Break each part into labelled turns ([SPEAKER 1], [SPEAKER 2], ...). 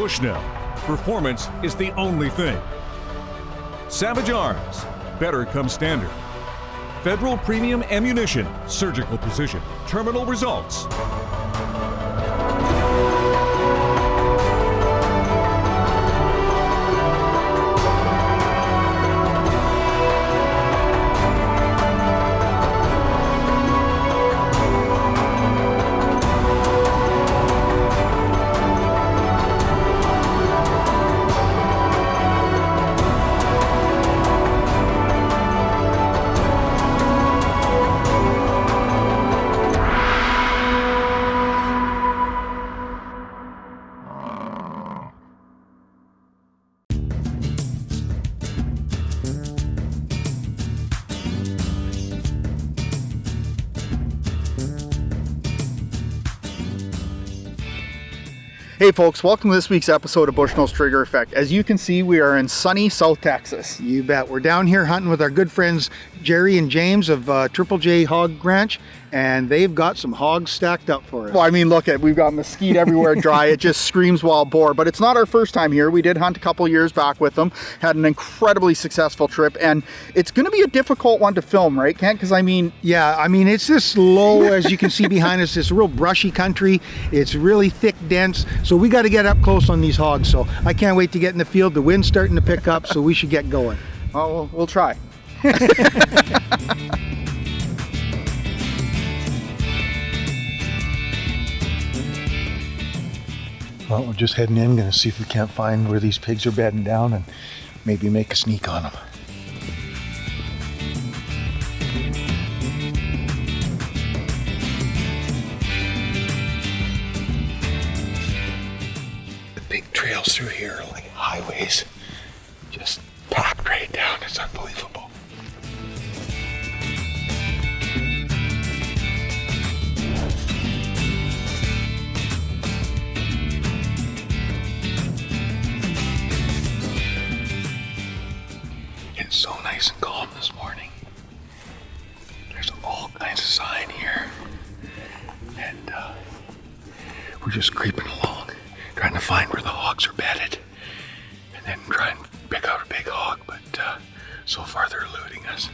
[SPEAKER 1] Bushnell, performance is the only thing. Savage Arms, better comes standard. Federal Premium Ammunition, surgical precision, terminal results.
[SPEAKER 2] Hey folks, welcome to this week's episode of Bushnell's Trigger Effect. As you can see, we are in sunny South Texas.
[SPEAKER 3] You bet. We're down here hunting with our good friends Jerry and James of Triple J Hog Ranch, and they've got some hogs stacked up for us.
[SPEAKER 2] Well, I mean, look at, we've got mesquite everywhere dry. It just screams wild boar, but it's not our first time here. We did hunt a couple years back with them, had an incredibly successful trip, and it's going to be a difficult one to film, right, Kent? Because I mean...
[SPEAKER 3] Yeah, I mean, it's this low, as you can see behind us, this real brushy country. It's really thick, dense, so we got to get up close on these hogs. So I can't wait to get in the field. The wind's starting to pick up, so we should get going.
[SPEAKER 2] Well, we'll try.
[SPEAKER 3] Well, we're just heading in, gonna see if we can't find where these pigs are bedding down and maybe make a sneak on them. The big trails through here are like highways, just packed right down. It's unbelievable. It's so nice and calm this morning. There's all kinds of sign here. And we're just creeping along, trying to find where the hogs are bedded. And then try and pick out a big hog, but so far they're eluding us.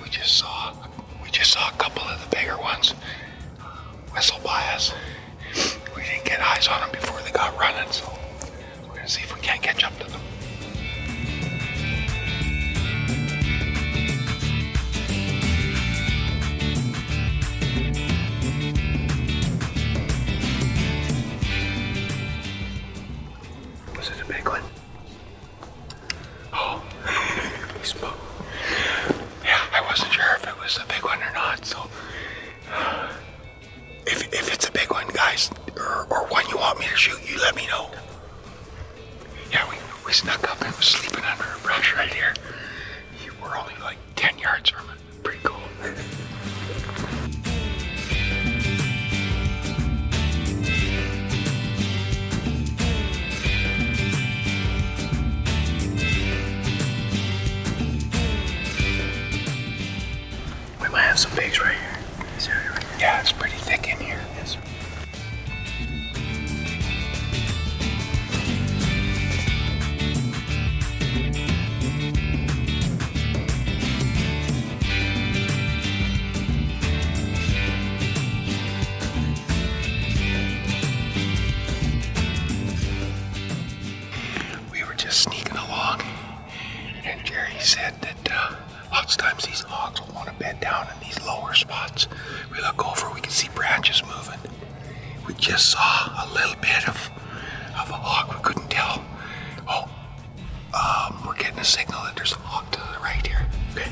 [SPEAKER 3] We just saw a couple of the bigger ones whistle by us. We didn't get eyes on them before they got running, so we're gonna see if we can't catch up to them. Was it a big one? Oh, we spoke. Yeah, I wasn't sure if it was a big one or not, so if it's a big one, guys, or one you want me to shoot, you let me know. Yeah, we snuck up and was sleeping under a brush right here. We're only like 10 yards from it. Pretty cool. We might have some pigs right here. Yeah, it's pretty thick in here. Yes. We were just sneaking along, and Jerry said that lots of times these hogs will want to bed down in these lower spots. We look over, we can see branches moving. We just saw a little bit of a hog. We couldn't tell. Oh, we're getting a signal that there's a hog to the right here. Okay.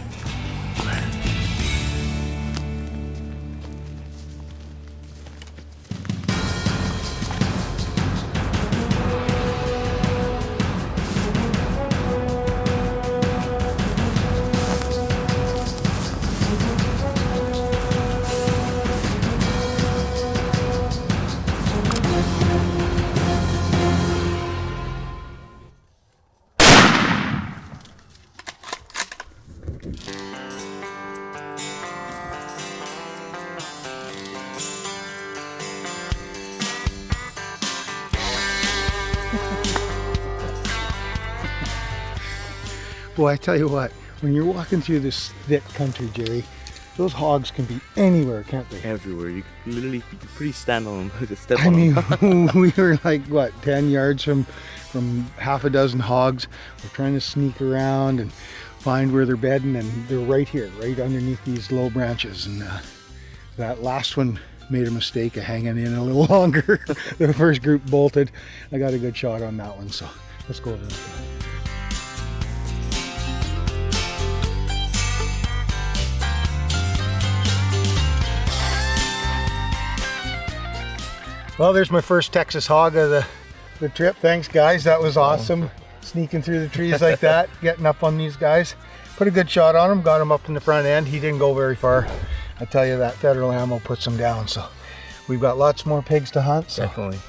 [SPEAKER 4] Boy, I tell you what, when you're walking through this thick country, Jerry, those hogs can be anywhere, can't they?
[SPEAKER 5] Everywhere. You can literally, you can pretty stand on them. Just step
[SPEAKER 4] I
[SPEAKER 5] on
[SPEAKER 4] mean,
[SPEAKER 5] them.
[SPEAKER 4] we were like, what, 10 yards from half a dozen hogs. We're trying to sneak around and find where they're bedding, and they're right here, right underneath these low branches. And that last one made a mistake of hanging in a little longer. The first group bolted. I got a good shot on that one, so let's go over there. Well, there's my first Texas hog of the trip. Thanks, guys. That was awesome. Sneaking through the trees like that, getting up on these guys. Put a good shot on him, got him up in the front end. He didn't go very far. I tell you, that federal ammo puts him down. So we've got lots more pigs to hunt. So
[SPEAKER 5] Definitely.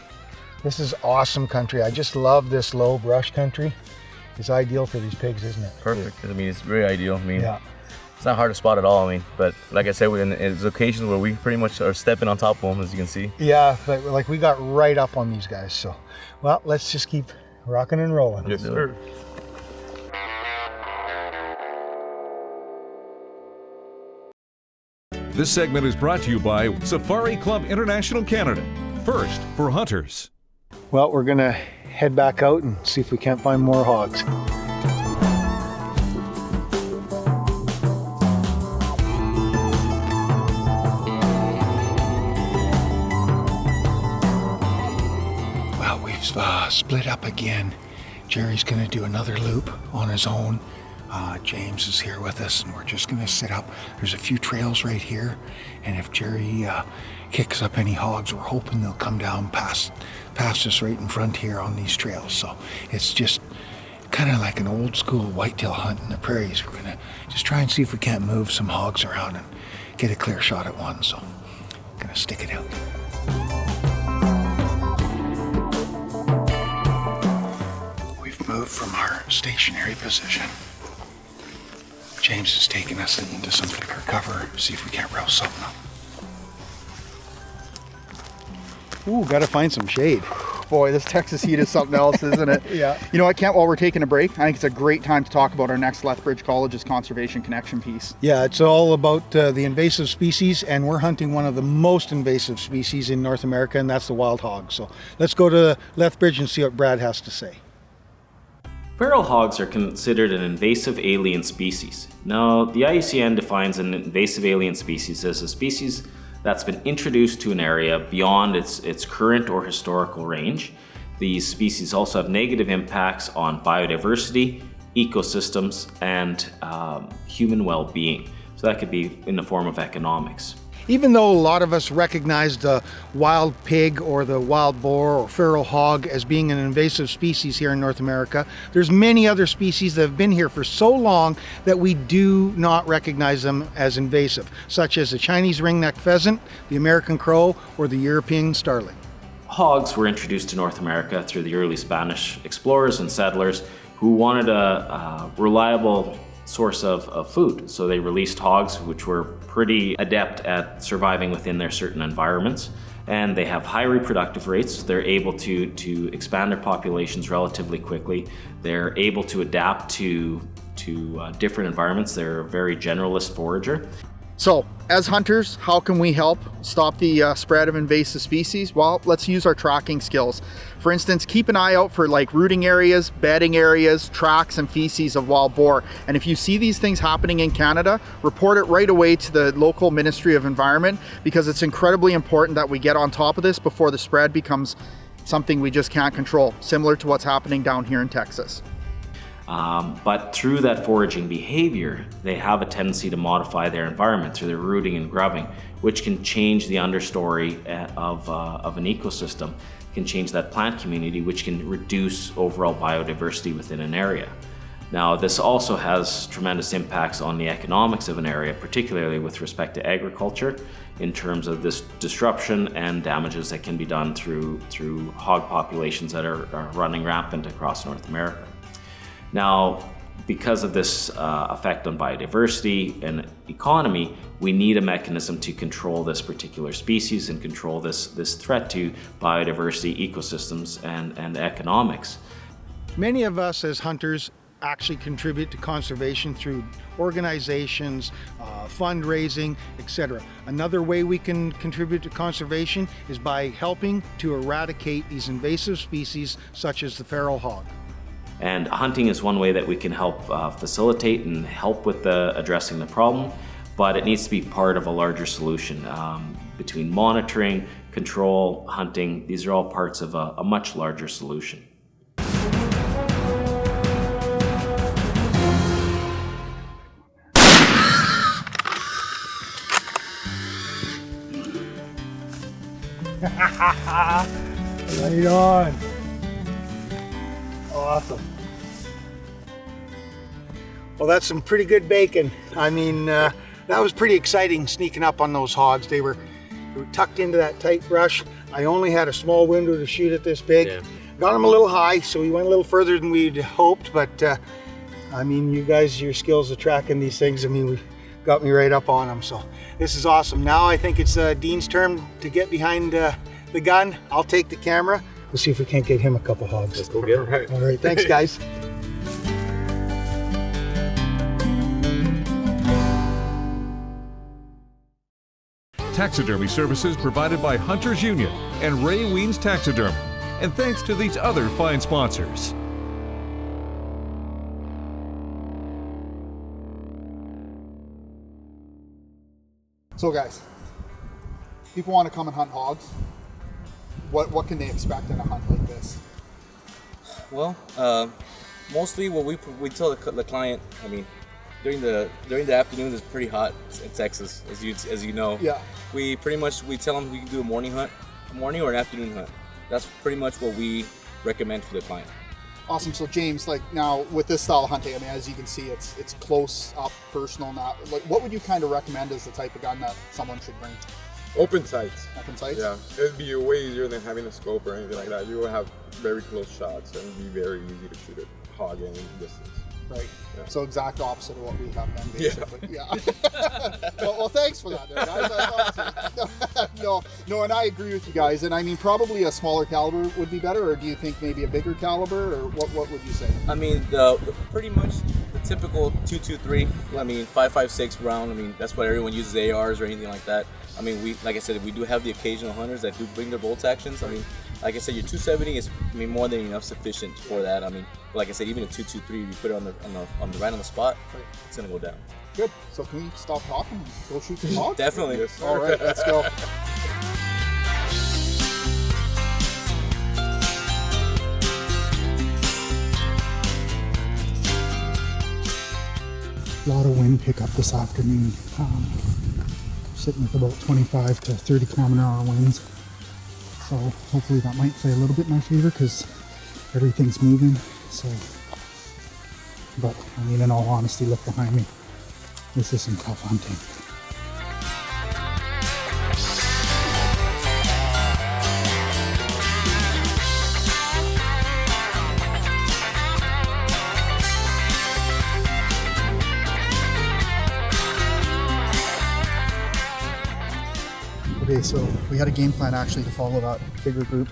[SPEAKER 4] this is awesome country. I just love this low brush country. It's ideal for these pigs, isn't it?
[SPEAKER 5] Perfect. I mean, it's very ideal. I mean,
[SPEAKER 4] Yeah.
[SPEAKER 5] it's not hard to spot at all. I mean, but like I said, there's occasions where we pretty much are stepping on top of them, as you can see.
[SPEAKER 4] Yeah, but like we got right up on these guys. So, well, let's just keep rocking and rolling.
[SPEAKER 5] Yes, sir.
[SPEAKER 1] This segment is brought to you by Safari Club International Canada. First for hunters.
[SPEAKER 4] Well, we're gonna head back out and see if we can't find more hogs.
[SPEAKER 3] Well, we've split up again. Jerry's gonna do another loop on his own. James is here with us, and we're just gonna sit up. There's a few trails right here, and if Jerry kicks up any hogs, we're hoping they'll come down past us right in front here on these trails. So it's just kind of like an old school whitetail hunt in the prairies. We're gonna just try and see if we can't move some hogs around and get a clear shot at one. So I'm gonna stick it out. We've moved from our stationary position. James has taken us into some thicker cover, see if we can't rouse something up.
[SPEAKER 4] Ooh, gotta find some shade.
[SPEAKER 2] Boy, this Texas heat is something else, isn't it?
[SPEAKER 4] Yeah.
[SPEAKER 2] You know what, Kent, while we're taking a break, I think it's a great time to talk about our next Lethbridge College's Conservation Connection piece.
[SPEAKER 4] Yeah, it's all about the invasive species, and we're hunting one of the most invasive species in North America, and that's the wild hog. So let's go to Lethbridge and see what Brad has to say.
[SPEAKER 6] Feral hogs are considered an invasive alien species. Now, the IUCN defines an invasive alien species as a species that's been introduced to an area beyond its current or historical range. These species also have negative impacts on biodiversity, ecosystems, and human well-being. So that could be in the form of economics.
[SPEAKER 4] Even though a lot of us recognize the wild pig or the wild boar or feral hog as being an invasive species here in North America, there's many other species that have been here for so long that we do not recognize them as invasive, such as the Chinese ring-necked pheasant, the American crow, or the European starling.
[SPEAKER 6] Hogs were introduced to North America through the early Spanish explorers and settlers who wanted a reliable source of food. So they released hogs, which were pretty adept at surviving within their certain environments, and they have high reproductive rates. They're able to expand their populations relatively quickly. They're able to adapt to different environments. They're a very generalist forager.
[SPEAKER 2] So, as hunters, how can we help stop the spread of invasive species? Well, let's use our tracking skills. For instance, keep an eye out for like rooting areas, bedding areas, tracks, and feces of wild boar. And if you see these things happening in Canada, report it right away to the local Ministry of Environment, because it's incredibly important that we get on top of this before the spread becomes something we just can't control, similar to what's happening down here in Texas.
[SPEAKER 6] But through that foraging behavior, they have a tendency to modify their environment through their rooting and grubbing, which can change the understory of an ecosystem, can change that plant community, which can reduce overall biodiversity within an area. Now, this also has tremendous impacts on the economics of an area, particularly with respect to agriculture, in terms of this disruption and damages that can be done through hog populations that are running rampant across North America. Now, because of this effect on biodiversity and economy, we need a mechanism to control this particular species and control this threat to biodiversity, ecosystems, and economics.
[SPEAKER 4] Many of us as hunters actually contribute to conservation through organizations, fundraising, etc. Another way we can contribute to conservation is by helping to eradicate these invasive species such as the feral hog.
[SPEAKER 6] And hunting is one way that we can help facilitate and help with addressing the problem, but it needs to be part of a larger solution. Between monitoring, control, hunting, these are all parts of a much larger solution.
[SPEAKER 4] Right on. Awesome. Well, that's some pretty good bacon. I mean, that was pretty exciting sneaking up on those hogs. They were tucked into that tight brush. I only had a small window to shoot at this big. Yeah. Got them a little high, so we went a little further than we'd hoped, but I mean, you guys, your skills of tracking these things, I mean, we got me right up on them, so this is awesome. Now I think it's Dean's turn to get behind the gun. I'll take the camera. We'll see if we can't get him a couple hogs.
[SPEAKER 5] Let's go get him.
[SPEAKER 4] All right, thanks guys.
[SPEAKER 1] Taxidermy services provided by Hunters Union and Ray Wiens Taxidermy. And thanks to these other fine sponsors.
[SPEAKER 2] So guys, people want to come and hunt hogs. What can they expect in a hunt like this?
[SPEAKER 5] Well, mostly what we tell the client. I mean, during the afternoons it's pretty hot in Texas, as you know.
[SPEAKER 2] Yeah.
[SPEAKER 5] We tell them we can do a morning hunt, a morning or an afternoon hunt. That's pretty much what we recommend for the client.
[SPEAKER 2] Awesome. So James, like now with this style of hunting, I mean, as you can see, it's close up, personal. Not like what would you kind of recommend as the type of gun that someone should bring?
[SPEAKER 7] Open sights.
[SPEAKER 2] Open sights?
[SPEAKER 7] Yeah, it'd be way easier than having a scope or anything like that. You will have very close shots and it'd be very easy to shoot a hog in distance.
[SPEAKER 2] Right. Yeah. So exact opposite of what we have then, basically.
[SPEAKER 7] Yeah.
[SPEAKER 2] well, thanks for that, guys. That's awesome. No, and I agree with you guys. And I mean, probably a smaller caliber would be better, or do you think maybe a bigger caliber, or what would you say?
[SPEAKER 5] I mean, pretty much the typical 223. I mean, 5.56 round. I mean, that's what everyone uses, ARs or anything like that. I mean, like I said, we do have the occasional hunters that do bring their bolt actions. I mean, like I said, your 270 is more than enough sufficient for that. I mean, like I said, even a 223, you put it right on the spot, it's gonna go down.
[SPEAKER 2] Good. So can we stop talking and go shoot some hogs?
[SPEAKER 5] Definitely.
[SPEAKER 7] Yes,
[SPEAKER 2] all right, let's go. A lot of wind pickup this afternoon. Sitting with about 25 to 30 km/h winds. So hopefully that might play a little bit in my favor because everything's moving. So, but I mean, in all honesty, look behind me. This is some tough hunting. Okay, so we had a game plan actually to follow that bigger group,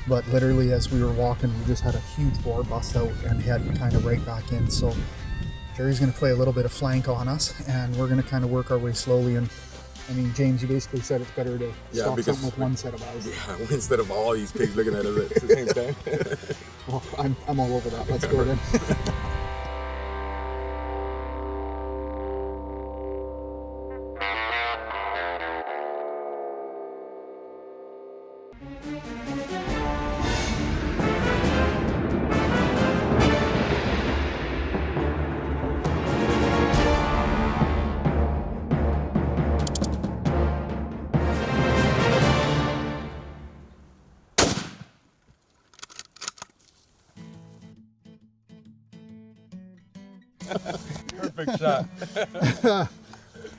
[SPEAKER 2] but literally as we were walking, we just had a huge boar bust out and head kind of right back in. So Jerry's going to play a little bit of flank on us, and we're going to kind of work our way slowly. And I mean, James, you basically said it's better to stop something with one set of eyes.
[SPEAKER 7] Yeah, instead of all these pigs looking at us at the same time.
[SPEAKER 2] Well, I'm all over that. Let's go then.
[SPEAKER 7] Perfect shot.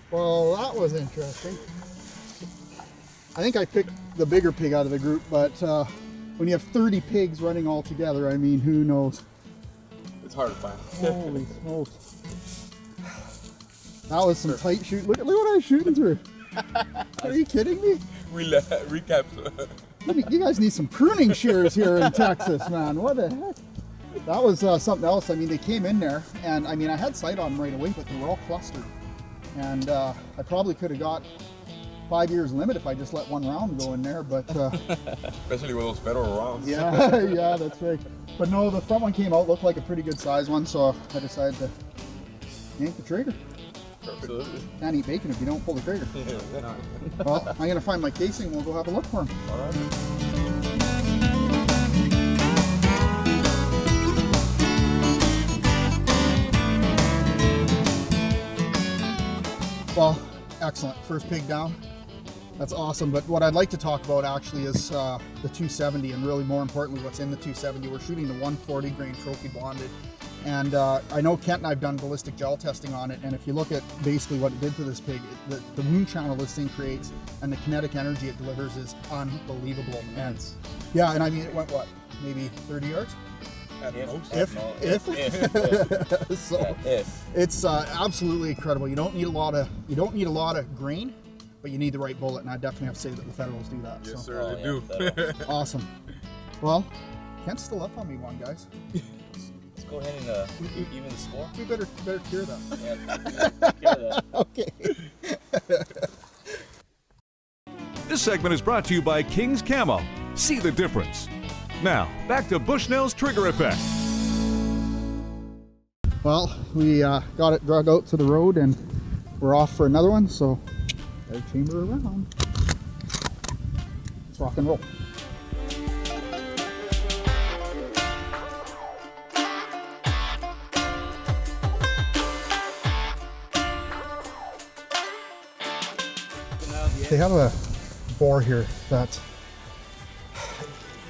[SPEAKER 2] Well, that was interesting. I think I picked the bigger pig out of the group, but when you have 30 pigs running all together, I mean, who knows?
[SPEAKER 7] It's hard to find.
[SPEAKER 2] Holy smokes. That was some tight shoot. Look what I was shooting through. Are you kidding me?
[SPEAKER 7] Recap.
[SPEAKER 2] You guys need some pruning shears here in Texas, man. What the heck? that was something else. I mean, they came in there, and I mean, I had sight on them right away, but they were all clustered. And I probably could have got 5 years limit if I just let one round go in there, but
[SPEAKER 7] Especially with those federal rounds.
[SPEAKER 2] yeah, yeah, that's right. But no, the front one came out, looked like a pretty good size one, so I decided to yank the trigger.
[SPEAKER 7] Absolutely.
[SPEAKER 2] Can't eat bacon if you don't pull the trigger.
[SPEAKER 7] Yeah.
[SPEAKER 2] Well, I'm gonna find my casing. We'll go have a look for him.
[SPEAKER 7] All right.
[SPEAKER 2] Well, excellent. First pig down. That's awesome. But what I'd like to talk about actually is the 270, and really more importantly, what's in the 270. We're shooting the 140 grain trophy bonded. And I know Kent and I've done ballistic gel testing on it, and if you look at basically what it did to this pig, the wound channel this thing creates and the kinetic energy it delivers is unbelievable. And yeah, and I mean, it went what, maybe 30 yards? If. So it's absolutely incredible. You don't need a lot of grain, but you need the right bullet, and I definitely have to say that the Federals do that.
[SPEAKER 7] Yes,
[SPEAKER 2] so.
[SPEAKER 7] sir, they do.
[SPEAKER 2] Awesome. Well, Kent's still up on me one, guys.
[SPEAKER 5] Go ahead and even the score.
[SPEAKER 2] We better clear that.
[SPEAKER 5] Yeah, clear that.
[SPEAKER 2] Okay.
[SPEAKER 1] This segment is brought to you by King's Camo. See the difference. Now, back to Bushnell's trigger effect.
[SPEAKER 2] Well, we got it drug out to the road and we're off for another one, so gotta chamber around. Let's rock and roll. They have a boar here that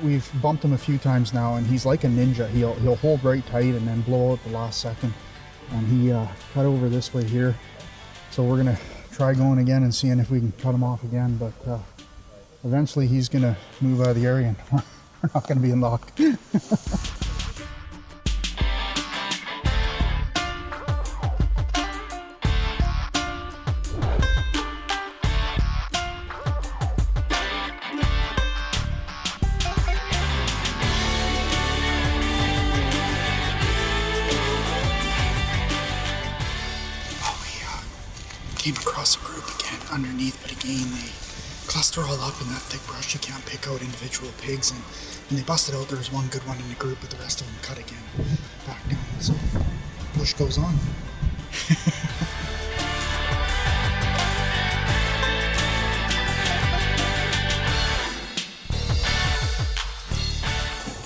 [SPEAKER 2] we've bumped him a few times now, and he's like a ninja. He'll hold right tight and then blow out the last second. And he cut over this way here, so we're gonna try going again and seeing if we can cut him off again. But eventually he's gonna move out of the area, and we're not gonna be in luck. Came across a group again underneath, but again they cluster all up in that thick brush. You can't pick out individual pigs, and when they busted out, there was one good one in the group, but the rest of them cut again back down. So push goes on.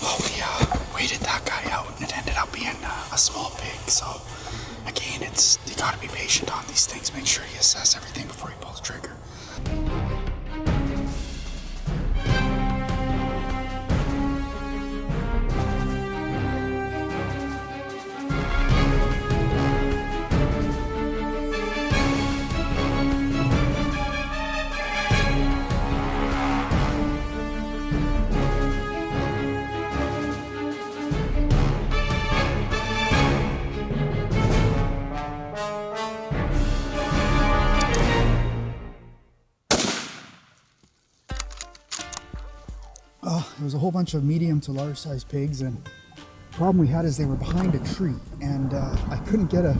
[SPEAKER 2] Well, we waited that guy out, and it ended up being a small pig. So again, you gotta be patient on these things. Make sure you assess everything before you pull the trigger. There was a whole bunch of medium to large size pigs, and the problem we had is they were behind a tree, and I couldn't get a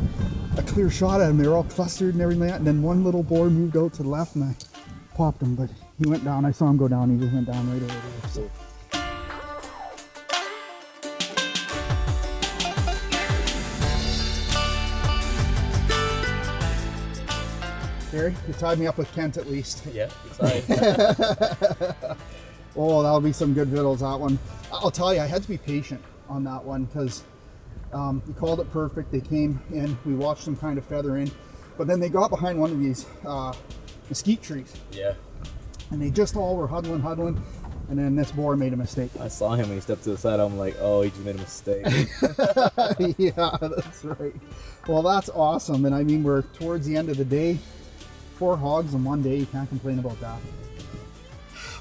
[SPEAKER 2] clear shot at them. They were all clustered and everything like that, and then one little boar moved out to the left and I popped him, but he went down. I saw him go down. He just went down right over there. So. Gary, you tied me up with Kent at least.
[SPEAKER 5] Yeah, excited.
[SPEAKER 2] Oh, that'll be some good vittles, that one. I'll tell you, I had to be patient on that one because you called it perfect. They came in, we watched them kind of feather in, but then they got behind one of these mesquite trees.
[SPEAKER 5] Yeah.
[SPEAKER 2] And they just all were huddling, and then this boar made a mistake.
[SPEAKER 5] I saw him when he stepped to the side. I'm like, oh, he just made a mistake.
[SPEAKER 2] Yeah, that's right. Well, that's awesome. And I mean, we're towards the end of the day. 4 hogs in one day, you can't complain about that.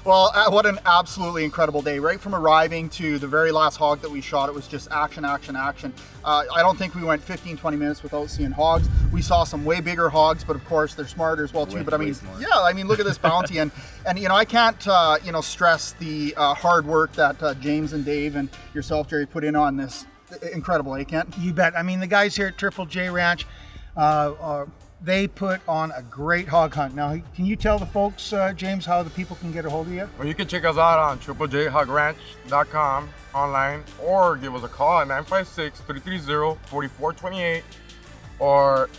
[SPEAKER 2] Well, what an absolutely incredible day. Right from arriving to the very last hog that we shot, it was just action, action, action. I don't think we went 15, 20 minutes without seeing hogs. We saw some way bigger hogs, but of course they're smarter as well too. But I mean, yeah, I mean, look at this bounty. and you know, I can't, stress the hard work that James and Dave and yourself, Jerry, put in on this incredible, eh, Kent?
[SPEAKER 4] You bet. I mean, the guys here at Triple J Ranch, they put on a great hog hunt. Now, can you tell the folks, James, how the people can get a hold of you?
[SPEAKER 7] Well, you can check us out on triplejhogranch.com online, or give us a call at 956-330-4428, or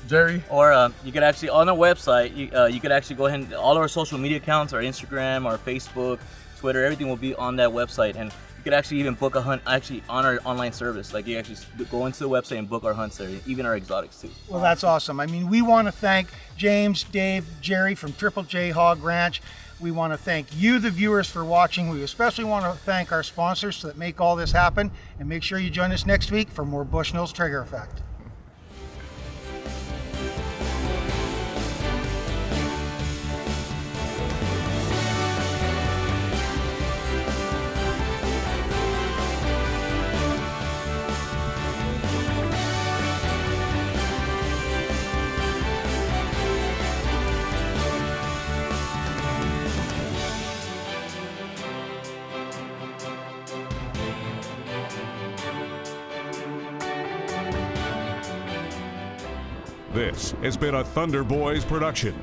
[SPEAKER 7] Jerry.
[SPEAKER 5] Or you could actually, on our website, you could actually go ahead and all our social media accounts, our Instagram, our Facebook, Twitter, everything will be on that website. And you could actually even book a hunt actually on our online service. Like, you actually go into the website and book our hunts there, even our exotics too.
[SPEAKER 4] Well, that's awesome. I mean, we want to thank James, Dave, Jerry from Triple J Hog Ranch. We want to thank you, the viewers, for watching. We especially want to thank our sponsors that make all this happen. And make sure you join us next week for more Bushnell's Trigger Effect.
[SPEAKER 1] This has been a Thunder Boys production.